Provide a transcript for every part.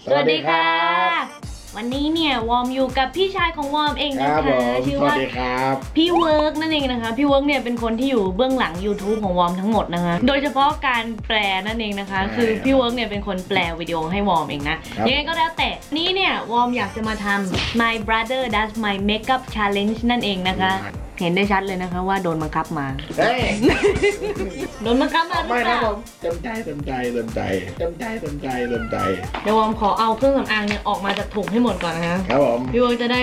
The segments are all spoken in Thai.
สวัสดีค่ะวันนี้เนี่ยวอร์มอยู่กับพี่ชายของวอร์มเองนะคะชื่อว่าพี่เวิร์กนั่นเองนะคะพี่เวิร์กเนี่ยเป็นคนที่อยู่เบื้องหลัง YouTube ของวอร์มทั้งหมดนะคะโดยเฉพาะการแปลนั่นเองนะคะคือพี่เวิร์กเนี่ยเป็นคนแปลวิดีโอให้วอร์มเองนะยังไงก็แล้วแต่นี้เนี่ยวอร์มอยากจะมาทำ My Brother Does My Makeup Challenge นั่นเองนะคะเห็นได้ชัดเลยนะคะว่าโดนบังคับมาโดนบังคับมาหรือเปล่าไม่นะผมเต็มใจเดี๋ยววอร์มขอเอาเครื่องสำอางเนี่ยออกมาจากถุงให้หมดก่อนนะคะครับผมพี่เวิร์กจะได้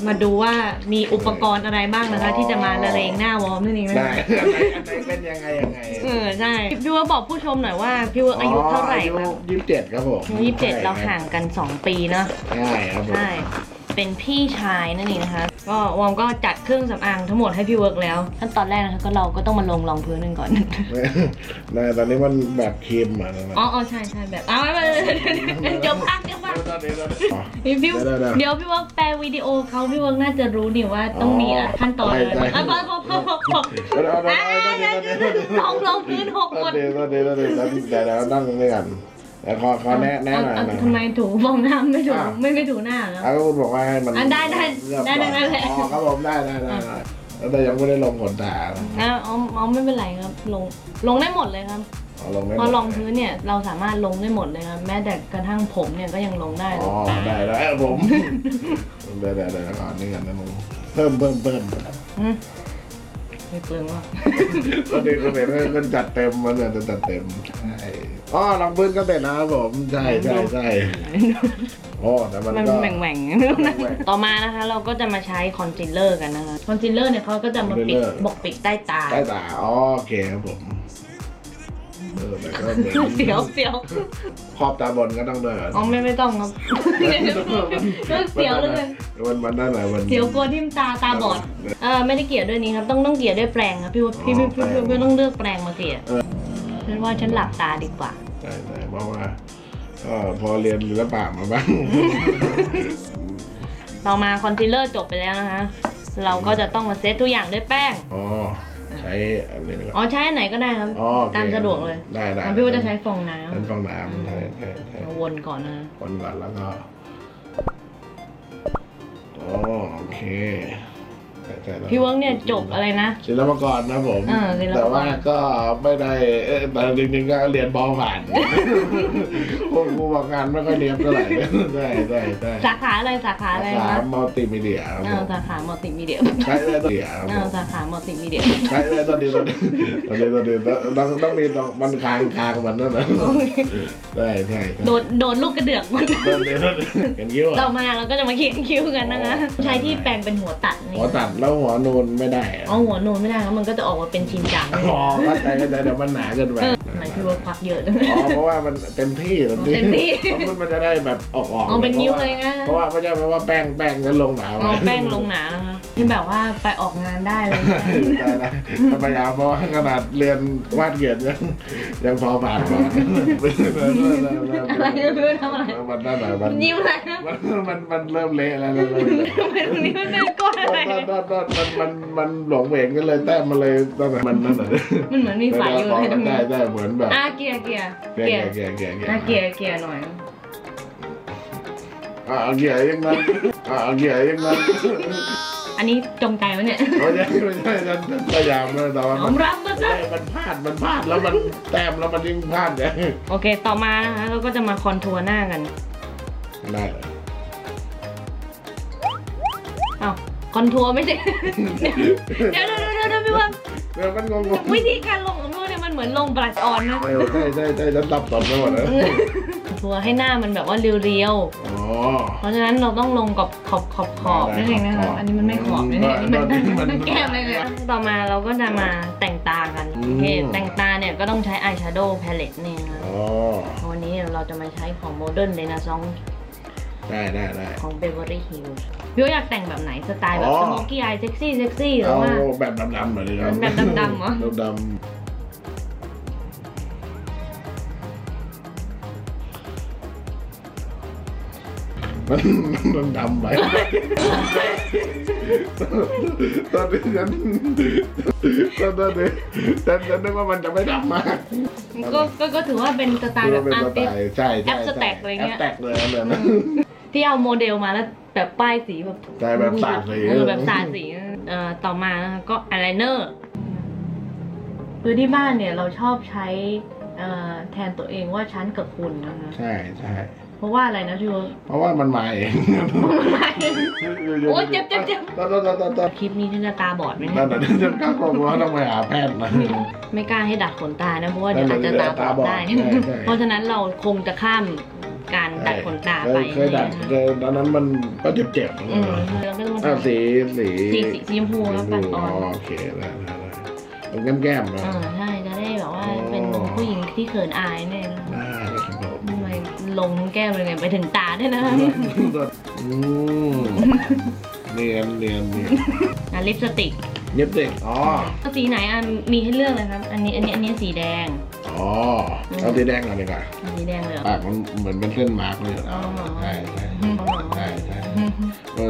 มาดูว่ามีอุปกรณ์อะไรบ้างนะคะที่จะมาละเลงหน้าวอร์มนั่นเองได้อะไรเป็นยังไงใช่พี่เวิร์กบอกผู้ชมหน่อยว่าพี่เวิร์กอายุเท่าไหร่ครับ27ครับผม27เราห่างกัน2ปีเนาะใช่ครับผมใช่เป็นพี่ชายนั่นเองนะคะก็วอร์มก็จัดเครื่องสำอางทั้งหมดให้พี่เวิร์กแล้วขั้นตอนแรกนะคะก็เราก็ต้องมาลงรองพื้นกันก่อนตอนนี้มันแบบครีมอ๋อใช่แบบไม่เดี๋ยวพักเดี๋ยวพี่เวิร์กแปลวิดีโอเขาพี่เวิร์กน่าจะรู้นี่ว่าต้องมีขั้นตอนอะไรลองพื้นหกหมดเดี๋ยวนั่งด้วยกันแต่ขอแนะหน่อยทำไมถูฟองน้ำไม่ถูหน้าแล้วคุณบอกว่าให้มันได้อ๋อครับผมได้แต่ยังไม่ได้ลงขนตาอ๋อไม่เป็นไรครับลงได้หมดเลยครับพอลงพื้นเนี่ยเราสามารถลงได้หมดเลยครับแม้แต่กระทั่งผมเนี่ยก็ยังลงได้อ๋อได้ผมได้ก่อนนี่กันนะมึงเพิ่มไม่เปลืองว่ะก็ดีก็เป็นจัดเต็มมันจะจัดเต็มอ๋อลองพื้นก็เสร็จนะครับผมใช่โอ้แต่มันก็แหว่งต่อมานะคะเราก็จะมาใช้คอนซีลเลอร์กันนะคะคอนซีลเลอร์เนี่ยเขาก็จะมาปิดใต้ตาโอเคครับผมเสียวขอบตาบนก็ต้องด้วยอ๋อไม่ต้องครับเสียวเลยมันได้ไหนเสียวกลัวทิ่มตาบอดไม่ได้เกลี่ยด้วยนี้ครับต้องเกลี่ยด้วยแปรงครับพี่ต้องเลือกแปรงมาเกลี่ยฉันว่าฉันหลับตาดีกว่าใช่เพราะว่าพอเรียนศิลปะมาบ้างต่อมาคอนซีลเลอร์จบไปแล้วนะคะเราก็จะต้องมาเซตทุกอย่างด้วยแป้งใช้อะไรนะใช้ไหนก็ได้ครับตามสะดวกเลยได้พี่ว่าจะใช้ฟองน้ำใช่วนก่อนนะวนก่อนแล้วก็โอเคพี่เวิร์กเนี่ยจบอะไรนะศิลปากรนะผมแต่ว่าก็ไม่ได้แต่จริงๆก็เรียนบอผ่านครูบอกงานไม่ค่อยเรียนเท่าไหร่ได้สาขาอะไรสาขามัลติมีเดียสาขามัลติมีเดียใช่เลยตัวเดียวสาขามัลติมีเดียใช่เลยตัวเดียวต้องมีมันคางมันนั่นนะใช่โดนลูกกระเดือกมันเขียนคิ้วต่อมาเราก็จะมาเขียนคิ้วกันนะคะใช้ที่แปรงเป็นหัวตัดแล้วหัวนูนไม่ได้หัวนูนไม่ได้แล้วมันก็จะออกมาเป็นชิ้นจังเข้าใจเดี๋ยวมันหนาเกินไปหมายถึงว่าพักเยอะเพราะว่ามันเต็มที่มันจะได้แบบออกเป็นนิ้วเลยนะเพราะว่าไม่ใช่เพราะว่าแป้งก็ลงหนาแป้งลงหนานะคะที่แบบว่าไปออกงานได้เลยได้พยายามเพราะว่าขนาดเรียนวาดเขียนยังพอผ่านมาอะไรก็ไม่รู้ทำอะไรมันได้แบบยิ้มอะไรมันเริ่มเละแล้วนี่มันเป็นก้อนอะไรมันหลงเหวงกันเลยแต้มมาเลยตั้งแต่มันนั่นเลยมันเหมือนมีไฟอยู่เลยตรงนี้ได้เหมือนแบบเกียร์หน่อยเกียร์ยังนั้นอันนี้จงใจวะเนี่ยไม่ใช่ฉันพยายามเลยแต่ว่ามันพลาดแล้วมันแต้มแล้วมันยิ่งพลาดเนี่ยโอเคต่อมานะคะเราก็จะมาคอนทัวร์หน้ากันได้คอนทัวร์ไม่ใช่เดี๋ยวพี่ว่ามันงงวิธีการลงของพี่ว่าเนี่ยมันเหมือนลงบลัชออนนะใช่ฉันตับตบไปหมดเลยทัวร์ให้หน้ามันแบบว่าเรียวๆเพราะฉะนั้นเราต้องลงกับขอบนั่นเองนะคะอันนี้มันไม่ขอบนี่มันแก้มเลยต่อมาเราก็จะมาแต่งตากันโอเคแต่งตาเนี่ยก็ต้องใช้อายแชโดว์แพลเลตนี่นะวันนี้เราจะมาใช้ของโมเดิร์นเรเนซองส์ได้ของ Beverly Hills พี่อยากแต่งแบบไหนสไตล์แบบสโมกี้อายเซ็กซี่หรือว่าแบบดำๆเหมือนกันแบบดำเหรอดำ มันดำไปตอนนี้ฉันนึกว่ามันจะไม่ดำมาก ก็ถือว่าเป็นสไตล์แบบอาร์ติส ใช่ แอปสแต็กอะไรเงี้ย แอปสแต็กเลยแบบนั้น ที่เอาโมเดลมาแล้วแบบป้ายสีแบบ ใช่แบบสาดสี แบบสาดสีต่อมานะคะก็อายไลเนอร์คือที่บ้านเนี่ยเราชอบใช้แทนตัวเองว่าฉันกับคุณนะคะ ใช่ใช่ เพราะว่าอะไรนะพี่ว เพราะว่ามันมาเอง โอ้ยเจ็บ ตอน คลิปนี้ฉันจะตาบอดไหม นั่ เนี่ น ย น่ะฉันก็กลัวว่าต้องไปหาแพทย์นะ ไม่กล้าให้ดัดขนตานะเพราะว่าเดี๋ยวอาจจะตาบอดได้ ใช่ใช่ เพราะฉะนั้นเราคงจะข้ามการดัดขนตาไป เคยดัดตอนนั้นมันก็เจ็บๆ แล้วก็ต้อง สี ชมพูแล้วปัดอ่อน โอเคได้เป็นแก้มๆนะ ใช่จะได้แบบว่าเป็นผู้หญิงที่เขินอายเนี่ยนะ ได้ครับผม ทำไมลงแก้มเลยไงไปถึงตาด้วยนะ เนียนลิปสติก เย็บเด็กอ๋อ สีไหนมีให้เลือกเลยครับ อันนี้สีแดง อ๋อเอาสีแดงก่อนดีกว่า สีแดงเลยเหรอ ปากมันเหมือนเป็นเส้นมาร์กเลย อ๋อ ใช่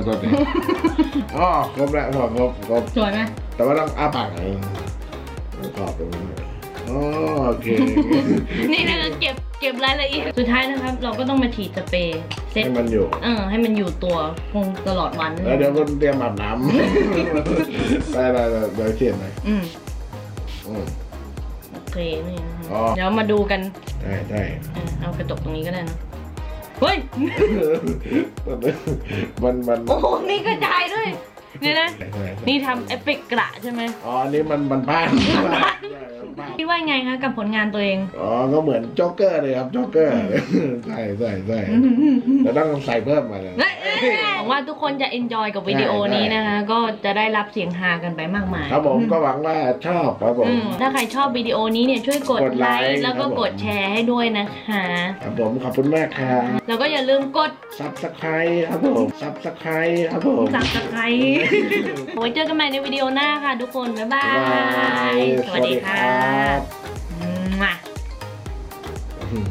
ตัวนี้อ๋อครบแล้วครบ สวยไหม แต่ว่าต้องอ้าปากขอบตรงนี้โอเค นี่นะคะเก็บรายละเอียดสุดท้ายนะครับ เราก็ต้องมาฉีดสเปรย์เซ็ต ให้มันอยู่ ให้มันอยู่ตัวคงตลอดวัน แล้วเดี๋ยวคุณเตรียมอาบน้ำได้เดี๋ยวเขียนหน่อย โอเคนี่นะ อ๋อ เดี๋ยวมาดูกัน ได้ เอากระจกตรงนี้ก็ได้นะเฮ้ย มัน โอ้โหนี่กระจายด้วยเนี่ยนะนี่ทำเอฟเฟกต์กระใช่ไหม อ๋ออันนี้มันบ้าน คิดว่าไงคะกับผลงานตัวเอง อ๋อก็เหมือนโจ๊กเกอร์เลยครับโจ๊กเกอร์ใช่แต่ต้องใส่เพิ่มมาเลย หวังว่าทุกคนจะเอนจอยกับวิดีโอนี้นะคะ ก็จะได้รับเสียงฮากันไปมากมาย ครับผมก็หวังว่าชอบครับผม ถ้าใครชอบวิดีโอนี้เนี่ยช่วยกด กด ไล ไลค์ ค์แล้วก็ ครับผม กดแชร์ให้ด้วยนะคะ ครับผมขอบคุณมากครับ แล้วก็อย่าลืมกด Subscribe ครับผม Subscribe ครับผม สับสไครต์ไว้เจอกันใหม่ในวิดีโอหน้าค่ะทุกคน บ๊ายบาย สวัสดีค่ะ ครับ มา อืม